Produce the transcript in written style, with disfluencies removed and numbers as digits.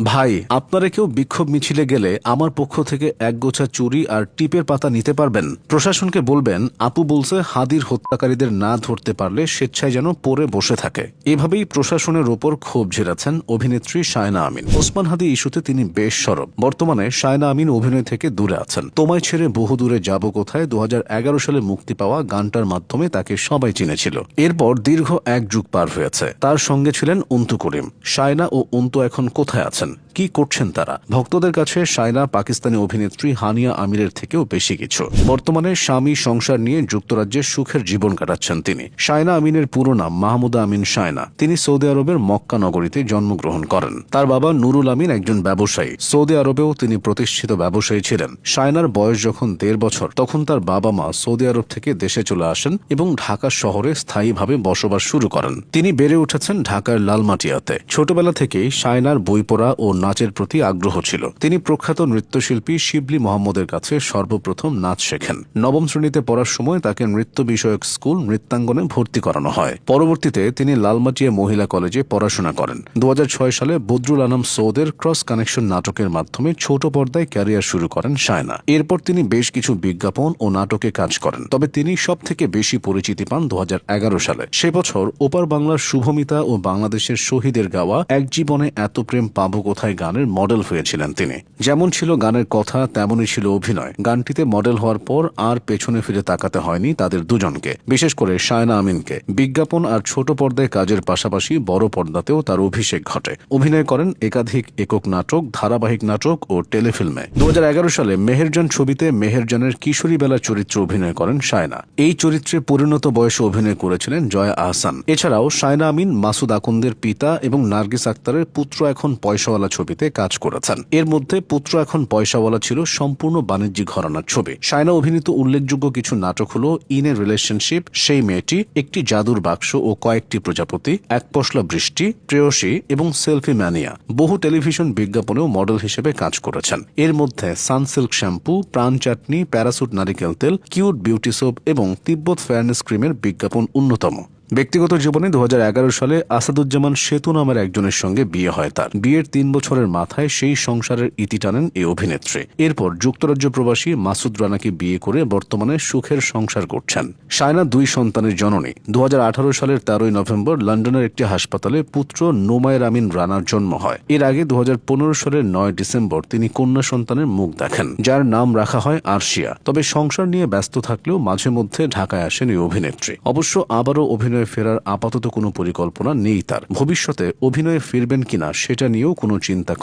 ভাই, আপনারা কেউ বিক্ষোভ মিছিলে গেলে আমার পক্ষ থেকে একগোছা চুরি আর টিপের পাতা নিতে পারবেন। প্রশাসনকে বলবেন আপু বলছে হাদির হত্যাকারীদের না ধরতে পারলে স্বেচ্ছায় যেন পড়ে বসে থাকে। এভাবেই প্রশাসনের ওপর ক্ষোভ ঝেড়েছেন অভিনেত্রী শায়না আমিন। ওসমান হাদি ইস্যুতে তিনি বেশ সরব। বর্তমানে শায়না আমিন অভিনয় থেকে দূরে আছেন। তোমায় ছেড়ে বহু দূরে যাব কোথায় 2011 সালে মুক্তি পাওয়া গানটার মাধ্যমে তাকে সবাই চিনেছিল। এরপর দীর্ঘ এক যুগ পার হয়েছে। তার সঙ্গে ছিলেন অন্তু করিম। শায়না ও অন্তু এখন কোথায় আছেন, কি করছেন তারা? ভক্তদের কাছে শায়না পাকিস্তানি অভিনেত্রী হানিয়া আমিরের থেকেও বেশি কিছু। বর্তমানে স্বামী সংসার নিয়ে যুক্তরাজ্যে সুখের জীবন কাটাচ্ছেন তিনি। শায়না আমিনের পুরো নাম মাহমুদা আমিন শায়না। তিনি সৌদি আরবের মক্কা নগরীতে জন্মগ্রহণ করেন। তার বাবা নুরুল আমিন একজন ব্যবসায়ী। সৌদি আরবেও তিনি প্রতিষ্ঠিত ব্যবসায়ী ছিলেন। শায়নার বয়স যখন 1.5 বছর, তখন তার বাবা মা সৌদি আরব থেকে দেশে চলে আসেন এবং ঢাকা শহরে স্থায়ীভাবে বসবাস শুরু করেন। তিনি বেড়ে উঠেছেন ঢাকার লালমাটিয়াতে। ছোটবেলা থেকেই শায়নার বই পড়া ও নাচের প্রতি আগ্রহ ছিল। তিনি প্রখ্যাত নৃত্যশিল্পী শিবলি মোহাম্মদের কাছে সর্বপ্রথম নাচ শেখেন। 9ম শ্রেণীতে পড়ার সময় তাকে নৃত্য বিষয়ক স্কুল নৃত্যাঙ্গনে ভর্তি করানো হয়। পরবর্তীতে তিনি লালমাটিয়া মহিলা কলেজে পড়াশোনা করেন। 2006 সালে বদরুল আনাম সৌদের ক্রস কানেকশন নাটকের মাধ্যমে ছোট পর্দায় ক্যারিয়ার শুরু করেন শায়না। এরপর তিনি বেশ কিছু বিজ্ঞাপন ও নাটকে কাজ করেন। তবে তিনি সব থেকে বেশি পরিচিতি পান 2011 সালে। সে বছর ওপার বাংলার শুভমিতা ও বাংলাদেশের শহীদের গাওয়া এক জীবনে এত প্রেম পাবো কোথায় গানের মডেল হয়েছিলেন তিনি। যেমন ছিল গানের কথা, তেমনই ছিল অভিনয়। গানটিতে মডেল হওয়ার পর আর পেছনে ফিরে তাকাতে হয়নি তাদের দুজনকে, বিশেষ করে শায়না আমিনকে। বিজ্ঞাপন আর ছোট পর্দায় কাজের পাশাপাশি বড় পর্দাতেও তার অভিষেক ঘটে। অভিনয় করেন একাধিক একক নাটক, ধারাবাহিক নাটক ও টেলিফিল্মে। 2011 সালে মেহেরজান ছবিতে মেহেরজানের কিশোরী বেলার চরিত্রে অভিনয় করেন শায়না। এই চরিত্রে পরিণত বয়সে অভিনয় করেছিলেন জয়া আহসান। এছাড়াও শায়না আমিন মাসুদ আকন্দের পিতা এবং নার্গিস আক্তারের পুত্র এখন পয়সাওয়ালা ছবিতে কাজ করেছেন। এর মধ্যে পুত্র এখন পয়সাওয়ালা ছিল সম্পূর্ণ বাণিজ্যিক ঘরানার ছবি। শায়না অভিনীত উল্লেখযোগ্য কিছু নাটক হল ইন এ রিলেশনশিপ, সেই মেয়েটি, একটি জাদুর বাক্স ও কয়েকটি প্রজাপতি, এক পশলা বৃষ্টি, প্রেয়সী এবং সেলফি ম্যানিয়া। বহু টেলিভিশন বিজ্ঞাপনেও মডেল হিসেবে কাজ করেছেন। এর মধ্যে সানসিল্ক শ্যাম্পু, প্রাণ চাটনি, প্যারাসুট নারিকেল তেল, কিউট বিউটি সোপ এবং তিব্বত ফেয়ারনেস ক্রিমের বিজ্ঞাপন অন্যতম। ব্যক্তিগত জীবনে 2011 সালে আসাদুজ্জামান সেতু নামের একজনের সঙ্গে বিয়ে হয় তার। বিয়ের 3 বছরের মাথায় সেই সংসারের ইতি টানেন এই অভিনেত্রী। এরপর যুক্তরাজ্য প্রবাসী মাসুদ রানাকে বিয়ে করে বর্তমানে সুখের সংসার করছেন। শায়না 2 সন্তানের জননী। 2018 সালের 13 নভেম্বর লন্ডনের একটি হাসপাতালে পুত্র নোমায়ের আমিন রানার জন্ম হয়। এর আগে 2015 সালের 9 ডিসেম্বর তিনি কন্যা সন্তানের মুখ দেখেন, যার নাম রাখা হয় আরশিয়া। তবে সংসার নিয়ে ব্যস্ত থাকলেও মাঝে মধ্যে ঢাকায় আসেন এই অভিনেত্রী। অবশ্য আবারও অভিনয়ে ফেরার আপাতত কোনো পরিকল্পনা নেই তার। ভবিষ্যতে অভিনয়ে ফিরবেন কিনা সেটা নিয়েও কোনো চিন্তা